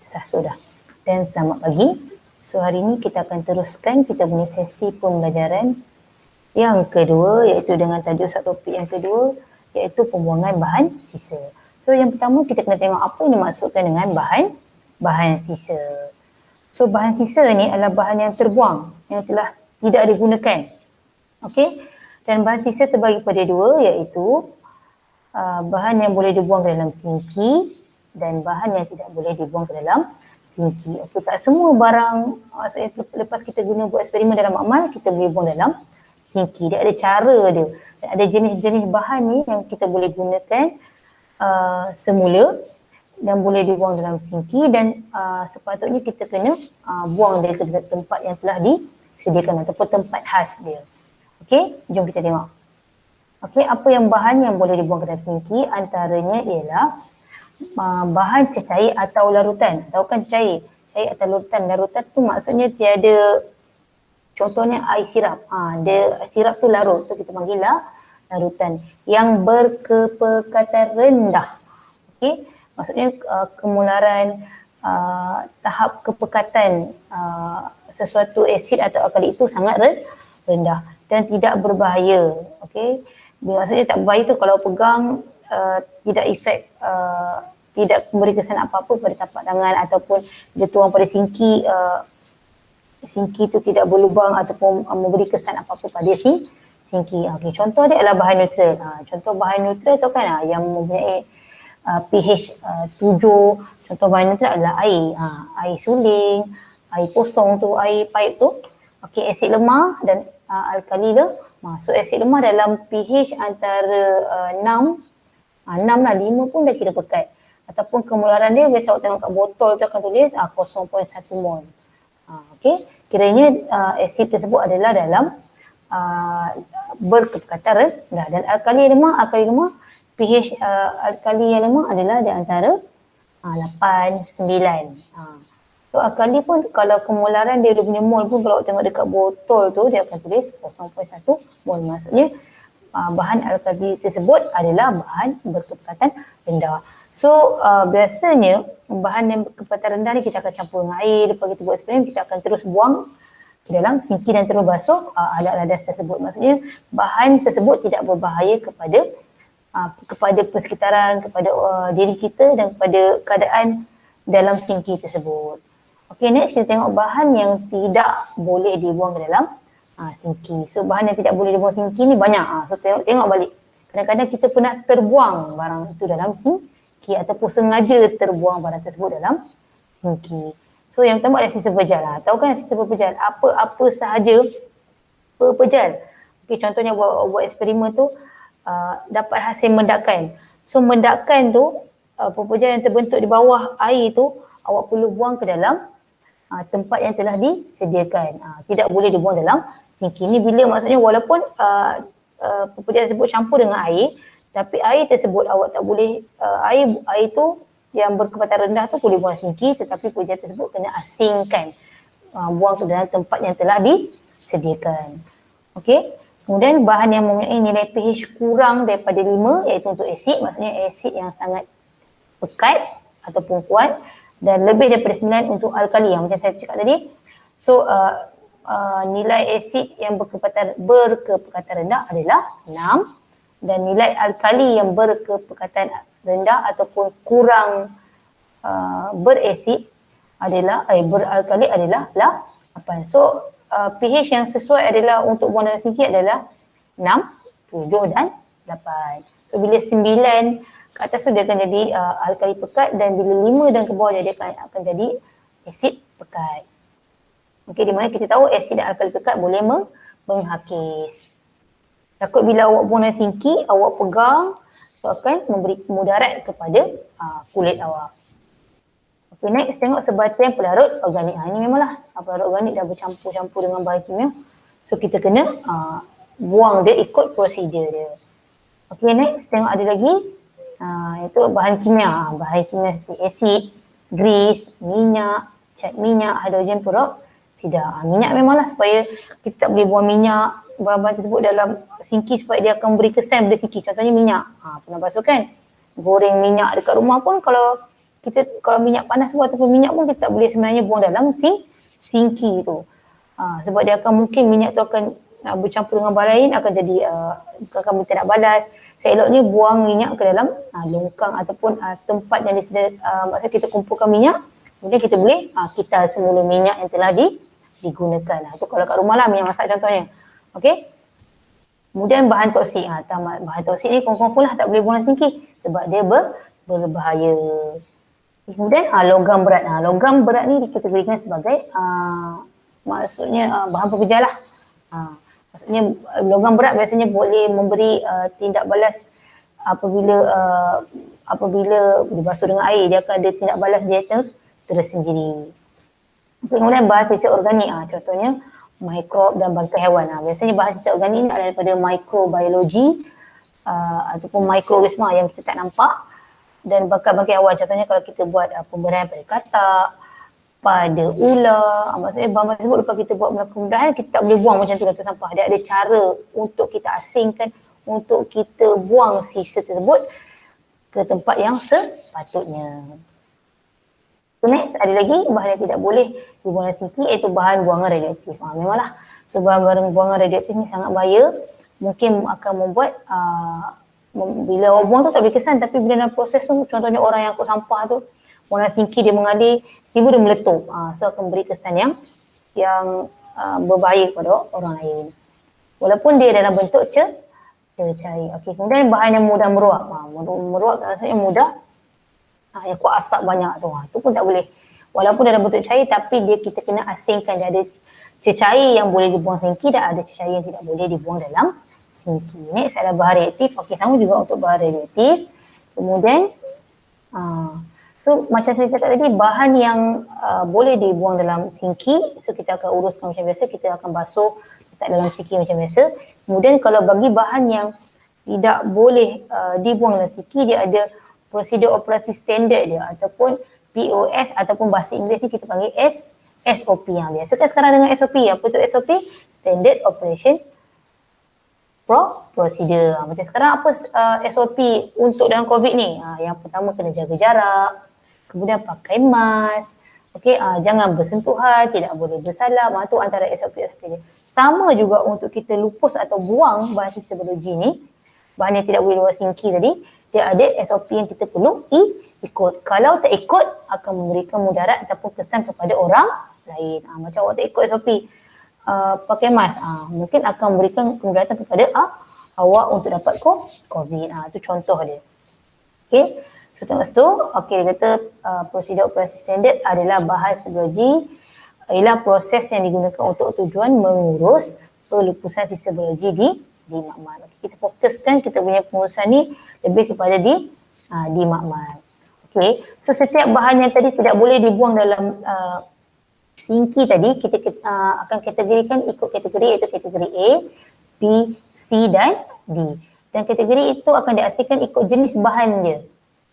Sudah. Dan selamat pagi. So hari ini kita akan teruskan kita punya sesi pembelajaran yang kedua, iaitu dengan tajuk subtopik yang kedua, iaitu pembuangan bahan sisa. So yang pertama kita kena tengok apa yang dimaksudkan dengan bahan sisa. So bahan sisa ni adalah bahan yang terbuang, yang telah tidak digunakan. Okey. Dan bahan sisa terbagi pada dua, iaitu bahan yang boleh dibuang ke dalam sinki dan bahan yang tidak boleh dibuang ke dalam sinki. Okey, tak semua barang maksudnya lepas kita guna buat eksperimen dalam amal kita boleh buang dalam sinki. Dia ada cara dia. Ada jenis-jenis bahan ni yang kita boleh gunakan semula dan boleh dibuang dalam sinki dan sepatutnya kita kena buang dari tempat yang telah disediakan ataupun tempat khas dia. Okey, jom kita tengok. Okey, apa yang bahan yang boleh dibuang ke dalam sinki? Antaranya ialah bahan cecair atau larutan. Tahu kan cecair? Cecair atau larutan. Larutan tu maksudnya tiada, contohnya air sirap. Dia sirap tu larut, tu kita panggil larutan. Yang berkepekatan rendah. Okey, maksudnya kemularan tahap kepekatan sesuatu asid atau alkali itu sangat rendah dan tidak berbahaya. Okey, maksudnya tak berbahaya tu kalau pegang tidak efek, tidak memberi kesan apa-apa pada tapak tangan ataupun dia tuang pada sinki, sinki tu tidak berlubang ataupun memberi kesan apa-apa pada sinki. Okay, contoh dia adalah bahan neutral. Contoh bahan neutral tu kan yang mempunyai pH 7. Contoh bahan neutral adalah air, air suling, air kosong tu, air pipe tu. Okay, asid lemah dan alkali lemah. So asid lemah dalam pH antara 6 lah, 5 pun dah kira pekat. Ataupun kemularan dia biasa awak tengok kat botol tu akan tulis 0.1 mol. Okey, kiranya asid tersebut adalah dalam berkepekatan rendah. Dan alkali lemah pH alkali yang lemah adalah di antara 8, 9. So alkali pun kalau kemularan dia punya mol pun kalau awak tengok dekat botol tu dia akan tulis 0.1 mol. Maksudnya bahan alkali tersebut adalah bahan berkepekatan rendah. So biasanya bahan yang berkepekatan rendah ni kita akan campur dengan air. Lepas kita buat eksperimen kita akan terus buang ke dalam sinki dan terus basuh alat ladas tersebut. Maksudnya bahan tersebut tidak berbahaya kepada persekitaran, kepada diri kita dan kepada keadaan dalam sinki tersebut. Okey, next kita tengok bahan yang tidak boleh dibuang ke dalam sinki. So bahan yang tidak boleh dibuang sinki ni banyak. So tengok balik. Kadang-kadang kita pernah terbuang barang itu dalam sinki ataupun sengaja terbuang barang tersebut dalam sinki. So yang pertama adalah sisa pejal. Tahu kan sisa pejal? Apa sahaja pepejal. Okay, contohnya buat eksperimen tu dapat hasil mendakan. So mendakan tu pepejal yang terbentuk di bawah air tu awak perlu buang ke dalam tempat yang telah disediakan. Tidak boleh dibuang dalam sinki. Ni bila maksudnya walaupun pepejal tersebut campur dengan air, tapi air tersebut awak tak boleh, air tu yang berkepekatan rendah tu boleh buang sinki, tetapi pepejal tersebut kena asingkan, buang ke dalam tempat yang telah disediakan. Okey. Kemudian bahan yang mempunyai nilai pH kurang daripada 5 iaitu untuk asid, maksudnya asid yang sangat pekat ataupun kuat, dan lebih daripada 9 untuk alkali yang macam saya cakap tadi. So nilai asid yang berkepekatan rendah adalah 6 dan nilai alkali yang berkepekatan rendah ataupun kurang berasid adalah beralkali adalah 8. So pH yang sesuai adalah untuk buang dalam sinki adalah 6, 7 dan 8. So bila 9 ke atas tu dia akan jadi alkali pekat dan bila 5 dan ke bawah dia akan jadi asid pekat. Okey, di mana kita tahu asid dan alkali pekat boleh menghakis. Takut bila awak buang dalam sinki, awak pegang, so akan memberi mudarat kepada kulit awak. Okey, next tengok sebatang pelarut organik. Ini memanglah pelarut organik dah bercampur-campur dengan bahan kimia. So kita kena buang dia ikut prosedur dia. Okey, next tengok ada lagi. Itu bahan kimia. Bahan kimia seperti asid, grease, minyak, cat minyak, hidrogen peroksida. Minyak memanglah supaya kita tak boleh buang minyak, bahan-bahan tersebut dalam sinki supaya dia akan beri kesan pada sinki. Contohnya minyak. Pernah basuh kan? Goreng minyak dekat rumah pun kalau kita kalau minyak panas pun ataupun minyak pun kita tak boleh sebenarnya buang dalam sinki tu. Sebab dia akan mungkin minyak tu akan bercampur dengan bahan lain, akan jadi akan kita nak balas. Seeloknya buang minyak ke dalam longkang ataupun tempat yang disediakan, maksudnya kita kumpulkan minyak, kemudian kita boleh kita semula minyak yang telah digunakan. Itu kalau kat rumah lah minyak masak contohnya. Okey. Kemudian bahan toksik. Bahan toksik ni confirm lah tak boleh buang dalam sinki sebab dia berbahaya. Kemudian logam berat. Logam berat ni dikategorikan sebagai maksudnya bahan pekerja lah. Maksudnya logam berat biasanya boleh memberi tindak balas apabila dibasuh dengan air, dia akan ada tindak balas dia tersendiri. Kemudian bahan sisa organik, contohnya mikrob dan bangkai haiwan. Biasanya bahan sisa organik ni adalah daripada mikrobiologi ataupun mikroorganisma yang kita tak nampak, dan bangkai haiwan, contohnya kalau kita buat pemberian pada katak, pada ular, maksudnya bahan tersebut lepas kita buat melakukan pembudahan, kita tak boleh buang macam tu kat sampah. Dia ada cara untuk kita asingkan, untuk kita buang sisa tersebut ke tempat yang sepatutnya. Next, ada lagi bahan yang tidak boleh dibuang dalam sinki, iaitu bahan buangan radioaktif. Memanglah sebab bahan buangan radioaktif ni sangat bahaya, mungkin akan membuat bila orang buang tu tak boleh kesan, tapi bila dalam proses tu, contohnya orang yang angkut sampah tu, buang dalam sinki, dia mengalir, tiba dia meletup. So akan beri kesan yang berbahaya kepada orang lain. Walaupun dia dalam bentuk cair. Okey, kemudian bahan yang mudah meruap. Meruap maksudnya mudah yang kuat asap banyak tu. Tu pun tak boleh. Walaupun dalam bentuk cair, tapi kita kena asingkan. Dia ada cecair yang boleh dibuang sinki dan ada cecair yang tidak boleh dibuang dalam sinki. Next adalah bahan reaktif. Okey, sama juga untuk bahan reaktif. Kemudian so macam saya cakap tadi, bahan yang boleh dibuang dalam sinki, so kita akan uruskan macam biasa, kita akan basuh letak dalam sinki macam biasa. Kemudian kalau bagi bahan yang tidak boleh dibuang dalam sinki, dia ada prosedur operasi standard dia ataupun POS, ataupun bahasa Inggeris ni kita panggil SOP. Biasa kan sekarang dengan SOP. Apa tu SOP? Standard Operation Procedure. Macam sekarang apa SOP untuk dalam COVID ni? Yang pertama kena jaga jarak, kemudian pakai mask, jangan bersentuhan, tidak boleh bersalam. Itu antara SOP dia. Sama juga untuk kita lupus atau buang bahan sisa biologi ni, bahan yang tidak boleh luar sinki tadi, dia ada SOP yang kita perlu ikut. Kalau tak ikut, akan memberikan mudarat ataupun kesan kepada orang lain. Macam awak tak ikut SOP pakai mask, mungkin akan memberikan kemudaratan kepada awak untuk dapat COVID. Itu contoh dia. Okay. Setelah itu, dia kata prosedur operasi standard adalah bahan biologi ialah proses yang digunakan untuk tujuan mengurus pelupusan sisa biologi di makmal. Kita fokuskan kita punya pengurusan ni lebih kepada di makmal. Okay. So setiap bahan yang tadi tidak boleh dibuang dalam sinki tadi, kita akan kategorikan ikut kategori, iaitu kategori A, B, C dan D. Dan kategori itu akan diasingkan ikut jenis bahan dia.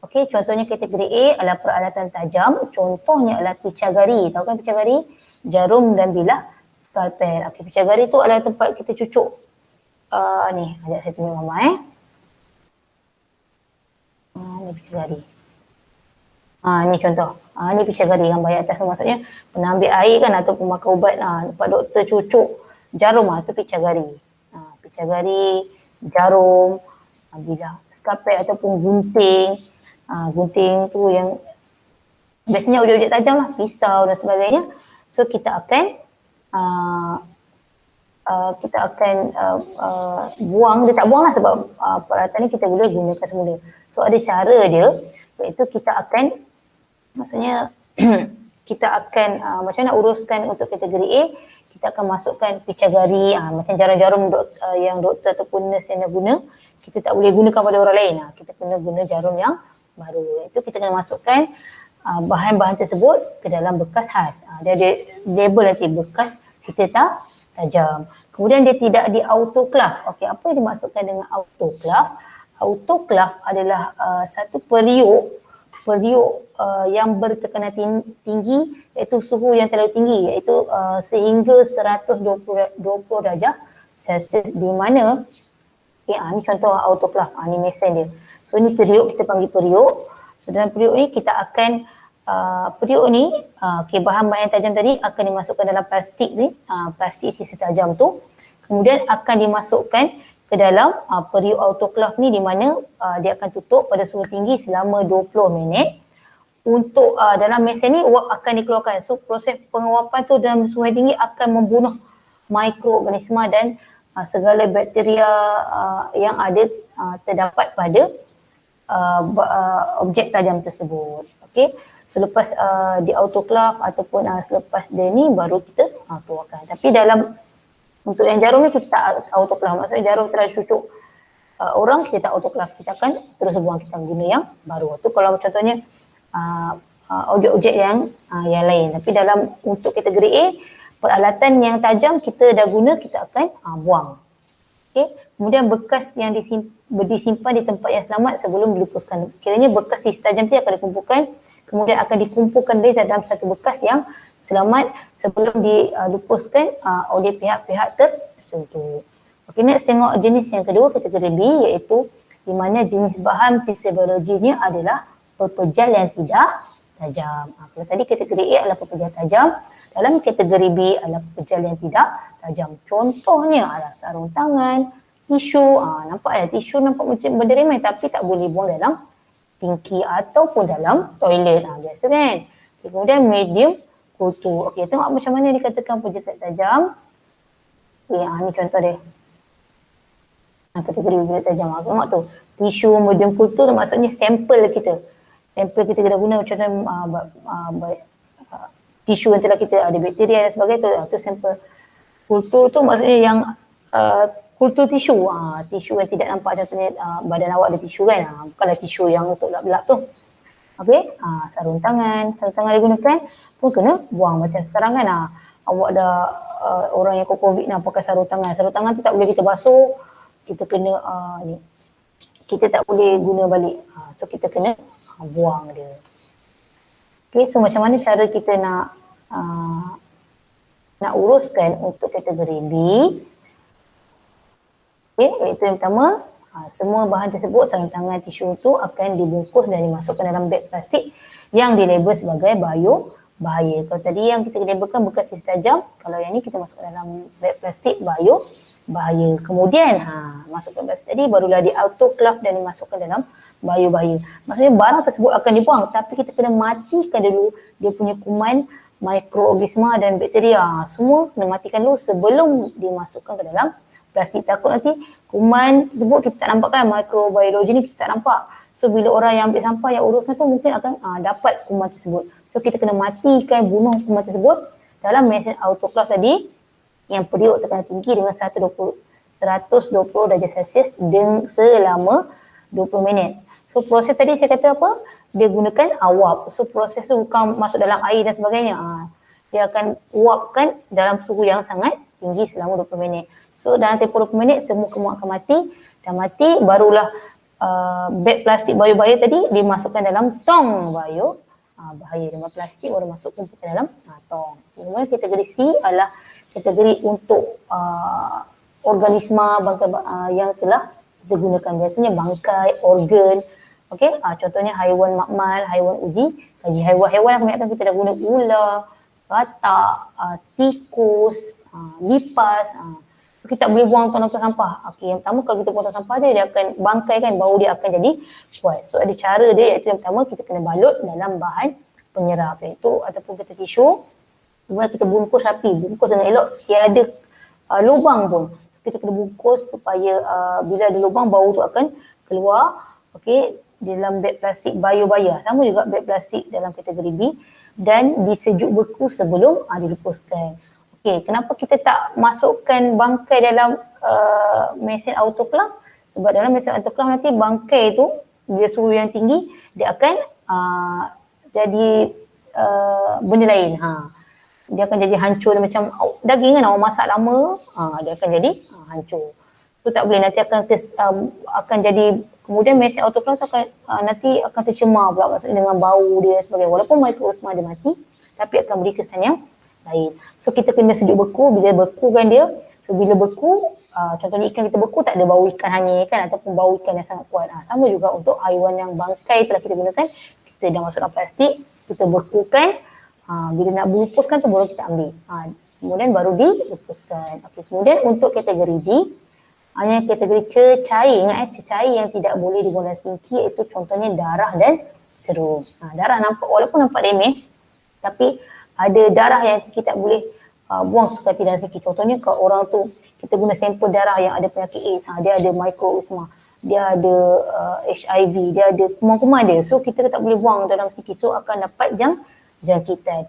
Okey, contohnya kategori A adalah peralatan tajam, contohnya adalah picagari. Tahu kan picagari? Jarum dan bilah skalpel. Okey, picagari itu adalah tempat kita cucuk. Ni, ajak saya tunjuk Mama ni picagari. Ni contoh. Ni picagari gambar atas tu, maksudnya pernah ambil air kan ataupun makan ubat, tempat doktor cucuk jarum, tu picagari. Picagari, jarum, bilah skalpel ataupun gunting. Gunting tu yang biasanya objek-objek tajam lah, pisau dan sebagainya. So kita akan buang, dia tak buang lah sebab peralatan ni kita boleh gunakan semula. So ada cara dia, iaitu kita akan, maksudnya kita akan macam nak uruskan untuk kategori A, kita akan masukkan picagari, macam jarum-jarum yang doktor ataupun nurse yang dah guna, kita tak boleh gunakan pada orang lain. Kita kena guna jarum yang baru. Itu kita kena masukkan bahan-bahan tersebut ke dalam bekas khas. Dia ada label nanti, bekas sita tajam. Kemudian dia tidak di autoclave. Okey, apa yang dimaksudkan dengan autoclave? Autoclave adalah satu periuk yang bertekanan tinggi, iaitu suhu yang terlalu tinggi, iaitu sehingga 120 darjah Celsius, di mana ni contoh autoclave, ni mesin dia. So ni periuk, kita panggil periuk So dalam periuk ni kita akan periuk ni bahan-bahan tajam tadi akan dimasukkan dalam plastik ni, plastik sisa tajam tu, kemudian akan dimasukkan ke dalam periuk autoclave ni, di mana dia akan tutup pada suhu tinggi selama 20 minit. Untuk dalam mesin ni uap akan dikeluarkan. So proses penguapan tu dalam suhu tinggi akan membunuh mikroorganisma dan segala bakteria yang ada terdapat pada objek tajam tersebut. Okey. Selepas di autoclave ataupun selepas dia ni baru kita keluarkan. Tapi dalam untuk yang jarum ni kita tak autoclave. Maksudnya jarum telah cucuk orang, kita tak autoclave. Kita akan terus buang, kita guna yang baru. Tu kalau contohnya objek-objek yang lain. Tapi dalam untuk kategori A, peralatan yang tajam kita dah guna, kita akan buang. Okay. Kemudian bekas yang disimpan di tempat yang selamat sebelum dilupuskan. Kiranya bekas sisa tajam itu akan dikumpulkan, kemudian akan dikumpulkan dalam satu bekas yang selamat sebelum dilupuskan oleh pihak-pihak tertentu. Okay, next tengok jenis yang kedua, kategori B, iaitu di mana jenis bahan sisa biologinya adalah pepejal yang tidak tajam. Kalau tadi kategori A adalah pepejal tajam, dalam kategori B adalah pepejal yang tidak tajam. Contohnya adalah sarung tangan, tisu. Nampak ya, tisu nampak macam benda remeh tapi tak boleh buang dalam tangki ataupun dalam toilet. Biasa kan. Okay, kemudian medium kultur. Okey, tengok macam mana dikatakan pepejal tak tajam. Okay, ni contoh dia. Kategori pepejal tajam. Tengok tu. Tisu medium kultur maksudnya sampel kita. Sampel kita dah guna macam tisu yang telah kita ada bakteria dan sebagainya, tu sampel. Kultur tu maksudnya yang kultur tisu, tisu yang tidak nampak, contohnya badan awak ada tisu kan, bukanlah tisu yang untuk lap-lap tu. Okey, sarung tangan digunakan pun kena buang. Macam sekarang kan, awak dah orang yang COVID nak pakai sarung tangan tu tak boleh kita basuh, kita kena kita tak boleh guna balik, so kita kena buang dia. Okay, so macam mana cara kita nak uruskan untuk kategori B? Okay, iaitu yang pertama, semua bahan tersebut, sarung tangan, tisu tu akan dibungkus dan dimasukkan dalam beg plastik yang dilabel sebagai bahaya. Kalau tadi yang kita labelkan bekas sisa tajam, kalau yang ni kita masukkan dalam beg plastik bahaya. Kemudian masukkan plastik tadi barulah di autoclave dan dimasukkan dalam bahaya. Maksudnya barang tersebut akan dibuang, tapi kita kena matikan dulu dia punya kuman, mikroorganisma dan bakteria. Semua kena matikan dulu sebelum dimasukkan ke dalam plastik. Takut nanti kuman tersebut kita tak nampak kan, mikrobiologi ni kita tak nampak. So bila orang yang ambil sampah yang uruskan tu mungkin akan dapat kuman tersebut. So kita kena matikan, bunuh kuman tersebut dalam mesin autoclave tadi yang periuk tekanan tinggi dengan 120 darjah Celsius selama 20 minit. So proses tadi saya kata apa? Dia gunakan awap. So proses tu bukan masuk dalam air dan sebagainya. Dia akan uapkan dalam suhu yang sangat tinggi selama 20 minit. So dalam tempoh 20 minit semua kuman akan mati. Dan mati barulah beg plastik bahaya tadi dimasukkan dalam tong bahaya. Dengan plastik baru masuk ke dalam tong. Kemudian kategori C adalah kategori untuk organisma bangkai yang telah kita gunakan. Biasanya bangkai, organ. Okey, contohnya haiwan makmal, haiwan uji kaji. Haiwan-haiwan kebanyakan kita dah guna ular, batak, tikus, lipas. Kita tak boleh buang tong sampah. Okey, yang pertama kalau kita buang tong sampah dia akan bangkai kan, bau dia akan jadi kuat. So ada cara dia, iaitu yang pertama kita kena balut dalam bahan penyerap, iaitu ataupun kita tisu. Kemudian kita bungkus rapi, bungkus dengan elok, tiada lubang pun. Kita kena bungkus supaya bila ada lubang bau tu akan keluar. Okey, dalam beg plastik bio-bio. Sama juga beg plastik dalam kategori B dan disejuk beku sebelum dilupuskan. Okey, kenapa kita tak masukkan bangkai dalam mesin autoclave? Sebab dalam mesin autoclave nanti bangkai tu bila suhu yang tinggi dia akan jadi benda lain. Dia akan jadi hancur macam daging kan, orang masak lama, dia akan jadi hancur. Tu tak boleh, nanti akan jadi, kemudian mesin autoclave akan nanti akan tercemar pula, maksudnya dengan bau dia sebagainya. Walaupun mikroorganisma dia mati, tapi akan beri kesan yang lain. So kita kena sejuk beku, bila bekukan dia, so bila beku contohnya ikan kita beku tak ada bau ikan hanyir kan, ataupun bau ikan yang sangat kuat. Sama juga untuk haiwan yang bangkai telah kita gunakan, kita dah masuk dalam plastik, kita bekukan, bila nak bungkuskan tu baru kita ambil. Kemudian baru dibungkuskan. Okay. Kemudian untuk kategori D, hanya kategori cecair. Ingat cecair yang tidak boleh dibuang dalam sinki iaitu contohnya darah dan serum. Darah nampak, walaupun nampak remeh, tapi ada darah yang kita tak boleh buang suka dalam sinki. Contohnya kalau orang tu, kita guna sampel darah yang ada penyakit AIDS, dia ada mikroisma, dia ada HIV, dia ada kuman-kuman dia. So kita tak boleh buang dalam sinki. So akan dapat jangkitan.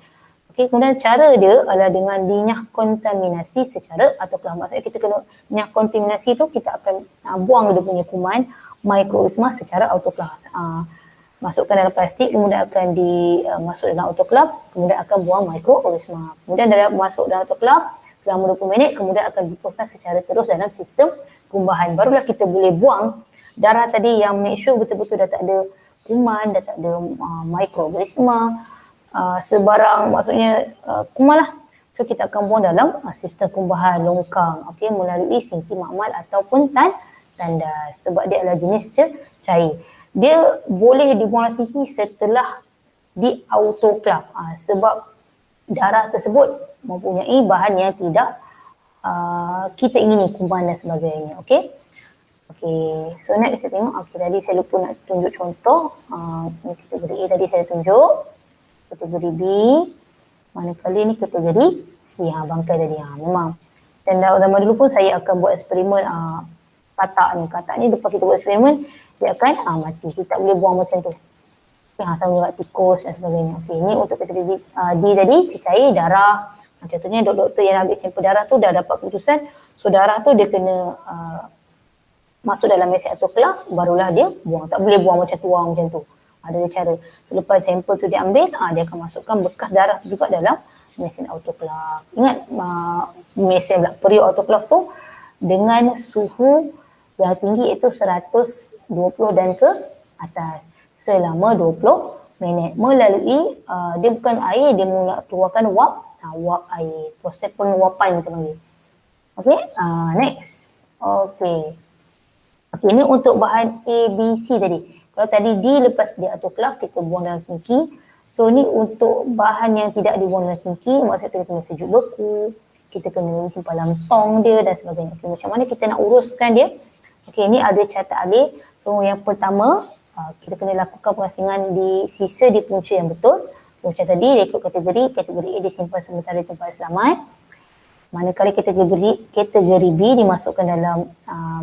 Okay, kemudian cara dia adalah dengan dinyah kontaminasi secara autoklav. Maksudnya kita kena nyah kontaminasi tu, kita akan buang dia punya kuman mikroisma secara autoklav. Masukkan dalam plastik, kemudian akan dimasuk dalam autoklav, kemudian akan buang mikroorganisma. Kemudian dah masuk dalam autoklav selama 20 minit, kemudian akan dipuskan secara terus dalam sistem kumbahan. Barulah kita boleh buang darah tadi yang make sure betul-betul dah tak ada kuman, dah tak ada mikroorganisma, sebarang maksudnya kuman lah. So kita akan buang dalam sistem kumbahan longkang, okay, melalui sinki makmal ataupun tandas, sebab dia adalah jenis cair. Dia boleh dibuang dalam sinki setelah di autoklav, sebab darah tersebut mempunyai bahan yang tidak kita ingini, kuman dan sebagainya. Okay. Okay, so next kita tengok. Okay, tadi saya lupa nak tunjuk contoh. Kategori A tadi saya tunjuk. Kategori B, manakala ni kategori C, bangkai tadi. Memang. Dan zaman dulu pun saya akan buat eksperimen katak ni. Katak ni lepas kita buat eksperimen, dia akan mati. Kita tak boleh buang macam tu. Okay, sama juga tikus dan sebagainya. Okay, ni untuk kategori D tadi, cecair darah. Contohnya doktor yang ambil sampel darah tu dah dapat keputusan. So darah tu dia kena masuk dalam mesin autoklav, barulah dia buang. Tak boleh buang macam tuang macam tu. Ada cara. Selepas sampel tu diambil, dia akan masukkan bekas darah tu juga dalam mesin autoklav. Ingat mesin periuk autoklav tu dengan suhu yang tinggi iaitu 120 dan ke atas selama 20 minit melalui dia bukan air, dia keluarkan wap air, proses penguapan kita panggil. Okay, next. Okay, ini untuk bahan A, B, C tadi. Kalau tadi D lepas dia autoklav, kita buang dalam sinki. So ni untuk bahan yang tidak dibuang dalam sinki, maksudnya kita kena sejuk beku, kita kena simpan dalam tong dia dan sebagainya. Okay, macam mana kita nak uruskan dia? Okay, ni ada catat alih. So yang pertama, kita kena lakukan pengasingan di sisa di punca yang betul. So, macam tadi, dia ikut kategori A disimpan sementara di tempat selamat. Manakala kategori B dimasukkan dalam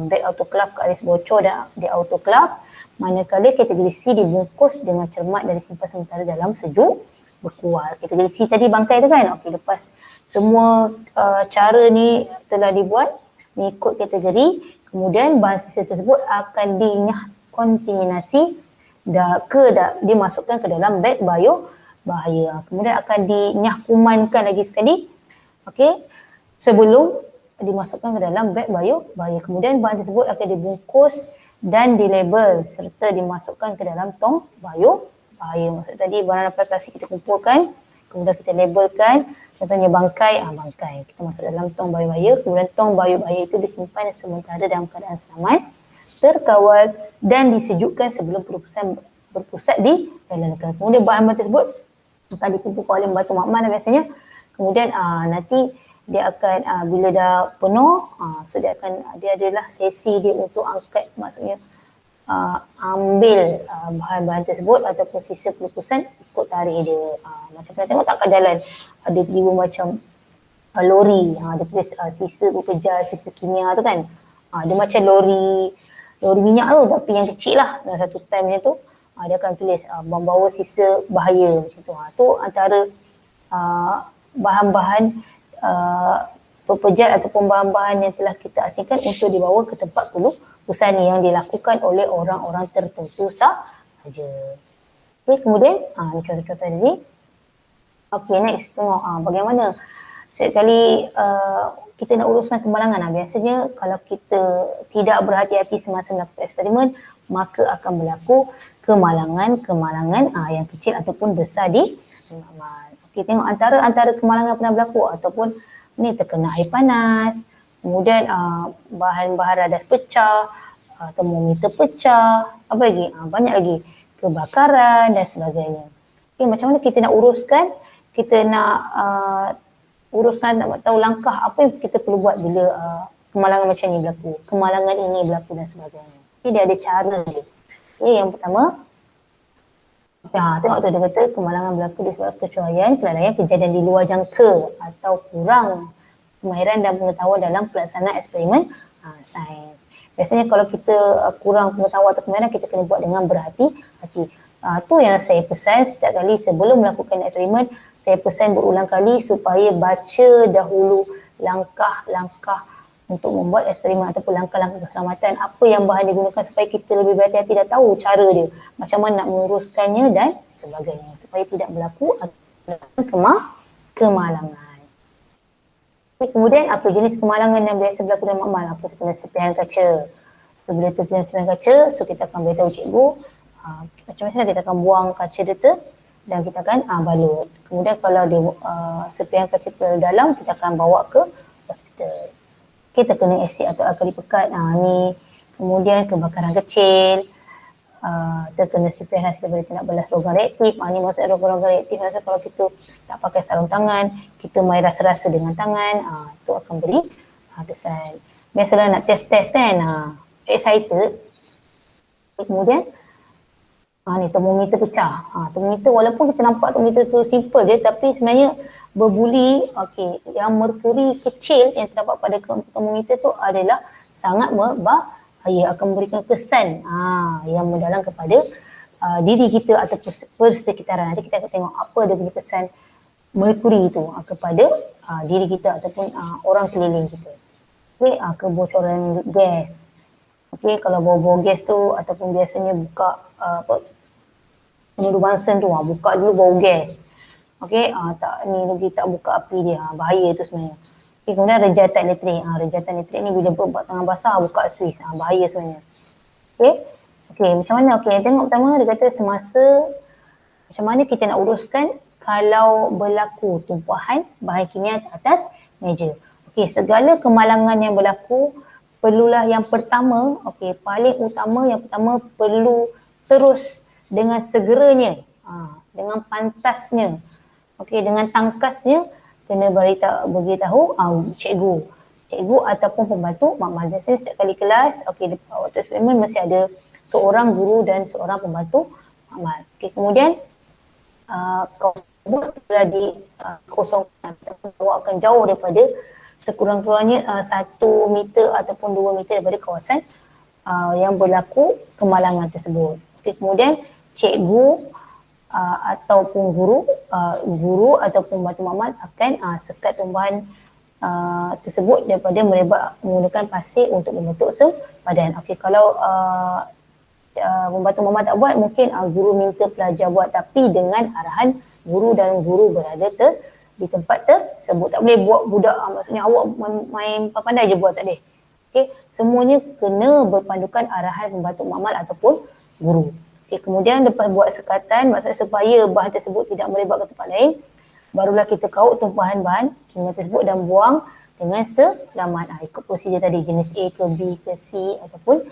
beg autoklav ke alis bocor dan di autoklav. Manakala kategori C dibungkus dengan cermat dan disimpan sementara dalam sejuk berkuat. Kategori C tadi bangkai tu kan. Okey, lepas semua cara ni telah dibuat mengikut kategori, kemudian bahan sisa tersebut akan dinyah kontaminasi dimasukkan ke dalam beg bahaya. Kemudian akan dinyah kumankan lagi sekali. Okey, sebelum dimasukkan ke dalam beg bahaya. Kemudian bahan tersebut akan dibungkus dan dilabel serta dimasukkan ke dalam tong bahaya. Maksud tadi barang aplikasi kita kumpulkan, kemudian kita labelkan, contohnya bangkai, kita masuk dalam tong bahaya. Kemudian tong bahaya itu disimpan sementara dalam keadaan selamat, terkawal dan disejukkan sebelum berpusat di dalam negara. Kemudian bahan-bahan tersebut akan dikumpulkan oleh batu makmal biasanya. Kemudian nanti dia akan bila dah penuh, so dia adalah sesi dia untuk angkat, maksudnya ambil bahan-bahan tersebut ataupun sisa pelupusan ikut tarik dia. Macam pernah tengok tak kat jalan ada tiba macam lori, dia tulis sisa bekerja, sisa kimia tu kan. Dia macam lori minyak tu tapi yang kecil lah, dalam satu time macam tu. Dia akan tulis membawa sisa bahaya macam tu. Tu antara bahan-bahan pepejat ataupun bahan-bahan yang telah kita asingkan untuk dibawa ke tempat pelupusan yang dilakukan oleh orang-orang tertentu sahaja. Okay, kemudian ni contoh-contoh tadi. Okay, next tengok bagaimana setiap kali kita nak uruskan kemalangan. Biasanya kalau kita tidak berhati-hati semasa melakukan eksperimen, maka akan berlaku kemalangan yang kecil ataupun besar di makmal. Okay, tengok antara kemalangan pernah berlaku ataupun ni terkena air panas, kemudian bahan-bahan radas pecah, termometer pecah, apa lagi? Banyak lagi, kebakaran dan sebagainya. Okay, macam mana kita nak uruskan, kita nak uruskan, nak tahu langkah apa yang kita perlu buat bila kemalangan macam ni berlaku, kemalangan ini berlaku dan sebagainya. Okay, dia ada cara dia. Okay, yang pertama, tengok tu dia kata kemalangan berlaku disebabkan kecuaian, kelalaian, kejadian di luar jangka atau kurang kemahiran dan pengetahuan dalam pelaksanaan eksperimen sains. Biasanya kalau kita kurang pengetahuan atau kemahiran, kita kena buat dengan berhati-hati. Tu yang saya pesan setiap kali sebelum melakukan eksperimen, saya pesan berulang kali supaya baca dahulu langkah-langkah untuk membuat eksperimen ataupun langkah-langkah keselamatan, apa yang bahan digunakan supaya kita lebih berhati-hati dan tahu cara dia, macam mana nak menguruskannya dan sebagainya supaya tidak berlaku kemalangan. Okay, kemudian apa jenis kemalangan yang biasa berlaku dalam makmal? Apa tu? Kena serpihan kaca. So, bila tu kena serpihan kaca, so kita akan beritahu cikgu macam mana kita akan buang kaca dia tu dan kita akan balut. Kemudian kalau dia serpihan kaca terlalu dalam, kita akan bawa ke hospital. Kita kena asid atau alkali pekat ni. Kemudian kebakaran kecil, terkena serpihan hasil daripada tindak balas logam reaktif. Ni maksudnya logam reaktif maksudnya kalau kita tak pakai sarung tangan, kita main rasa-rasa dengan tangan, tu akan beri kesan. Biasalah nak test-test kan, excited. Kemudian ni termometer pecah. Termometer walaupun kita nampak termometer tu simple je, tapi sebenarnya berbuli, yang merkuri kecil yang terdapat pada termometer tu adalah sangat berbahaya, akan memberikan kesan yang mendalam kepada diri kita atau persekitaran. Nanti kita akan tengok apa dia punya kesan merkuri itu kepada diri kita ataupun orang keliling kita. Okay, kebocoran gas. Okay, kalau bau-bau gas tu ataupun biasanya buka penyedut Bunsen tu, buka dulu bau gas. Okey, ni lagi tak buka api dia, bahaya tu sebenarnya. Okay, kemudian rejatan elektrik. Rejatan elektrik ni bila buat tangan basah, buka suis, bahaya sebenarnya. Okey, macam mana? Okey, tengok pertama dia kata semasa macam mana kita nak uruskan kalau berlaku tumpahan bahan kimia atas meja. Okey, segala kemalangan yang berlaku perlulah yang pertama, paling utama yang pertama perlu terus dengan segeranya, dengan pantasnya, dengan tangkasnya kena beritahu cikgu ataupun pembantu makmal. Biasanya setiap kali kelas, waktu eksperimen mesti ada seorang guru dan seorang pembantu makmal. Kemudian kawasan tersebut telah dikosongkan, bawakan jauh daripada sekurang-kurangnya 1 meter ataupun 2 meter daripada kawasan yang berlaku kemalangan tersebut. Kemudian cikgu ataupun guru ataupun pembantu makmal akan sekat tumbuhan tersebut daripada menggunakan pasir untuk membentuk sempadan. Kalau pembantu makmal tak buat, mungkin guru minta pelajar buat, tapi dengan arahan guru dan guru berada di tempat tersebut. Tak boleh buat budak, maksudnya awak main pandai je buat, tak boleh. Semuanya kena berpandukan arahan pembantu makmal ataupun guru. Kemudian lepas buat sekatan, maksudnya supaya bahan tersebut tidak melebar ke tempat lain, barulah kita kaut tumpahan bahan kimia tersebut dan buang dengan selamat. Ikut prosedur tadi, jenis A ke B ke C ataupun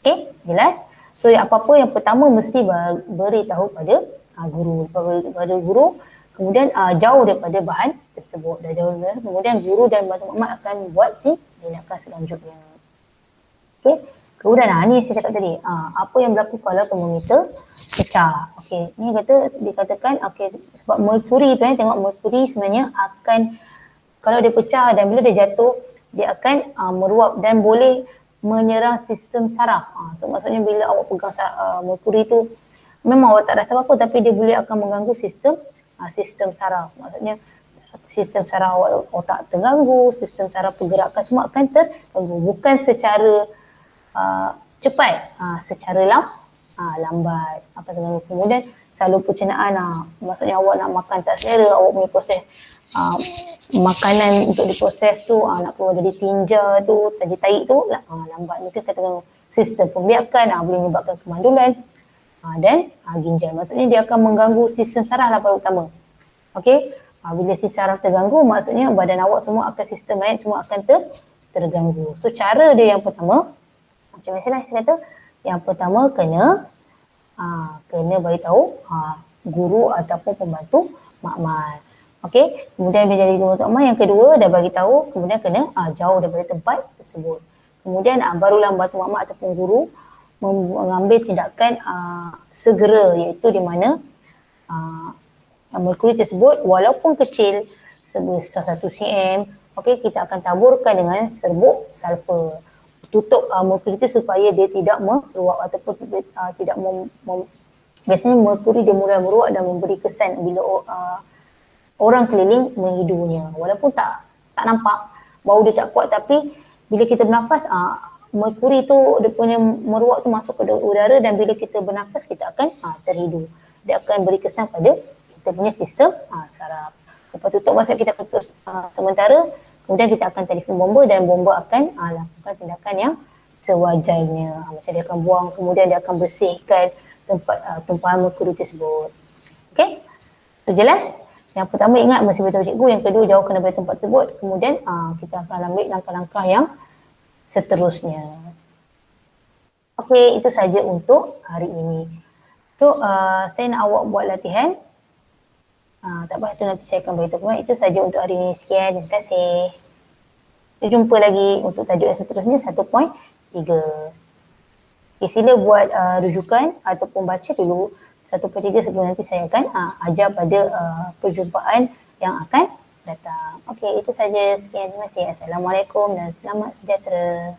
D. Jelas? So apa-apa yang pertama mesti beritahu pada guru. Pada guru, kemudian jauh daripada bahan tersebut. Kemudian guru dan pembantu makmal akan buat tindakan selanjutnya. Kemudian ni saya cakap tadi, apa yang berlaku kalau termometer pecah. Ni dikatakan sebab merkuri tu, tengok merkuri sebenarnya akan, kalau dia pecah dan bila dia jatuh, dia akan meruap dan boleh menyerang sistem saraf. So maksudnya bila awak pegang merkuri tu, memang awak tak rasa apa-apa, tapi dia boleh akan mengganggu sistem saraf. Maksudnya sistem saraf awak, otak terganggu, sistem saraf pergerakan semua akan terganggu. Bukan secara cepat, secara lambat akan terganggu. Kemudian salur pencernaan, maksudnya awak nak makan tak selera, awak punya proses makanan untuk diproses tu, nak keluar jadi tinja tu, jadi tahi tu lambat, mungkin akan terganggu. Sistem pembiakan boleh menyebabkan kemandulan dan ginjal. Maksudnya dia akan mengganggu sistem saraf lah paling utama. Bila si saraf terganggu, maksudnya badan awak semua akan, sistem lain semua akan terganggu. So cara dia yang pertama, macam biasalah saya kata, yang pertama kena beritahu guru ataupun pembantu makmal. Okey, kemudian dia jadi guru makmal. Yang kedua dah bagi tahu, kemudian kena jauh daripada tempat tersebut. Kemudian barulah pembantu makmal ataupun guru mengambil tindakan segera, iaitu di mana merkuri tersebut walaupun kecil sebesar 1 cm, okey, kita akan taburkan dengan serbuk sulfur. Tutup merkuri itu supaya dia tidak meluap ataupun tidak biasanya merkuri dia mula meluap dan memberi kesan bila orang keliling menghidunya. Walaupun tak nampak, bau dia tak kuat, tapi bila kita bernafas, merkuri tu dia punya meluap tu masuk ke udara dan bila kita bernafas kita akan terhidu. Dia akan beri kesan pada kita punya sistem saraf. Lepas tutup masa kita tutup sementara, kemudian kita akan telefon bomba dan bomba akan lakukan tindakan yang sewajarnya. Macam dia akan buang, kemudian dia akan bersihkan tempat tumpahan merkuri tersebut. Okey? Itu jelas? Yang pertama ingat mesti beritahu cikgu, yang kedua jauhkan daripada tempat tersebut, kemudian kita akan ambil langkah-langkah yang seterusnya. Okey, itu saja untuk hari ini. So, saya nak awak buat latihan. Tak apa, itu nanti saya akan beritahu. Itu saja untuk hari ini. Sekian, terima kasih. Kita jumpa lagi untuk tajuk yang seterusnya 1.3. Okay, sila buat rujukan ataupun baca dulu 1.3 sebelum nanti saya akan ajar pada perjumpaan yang akan datang. Okey, itu saja. Sekian, terima kasih. Assalamualaikum dan selamat sejahtera.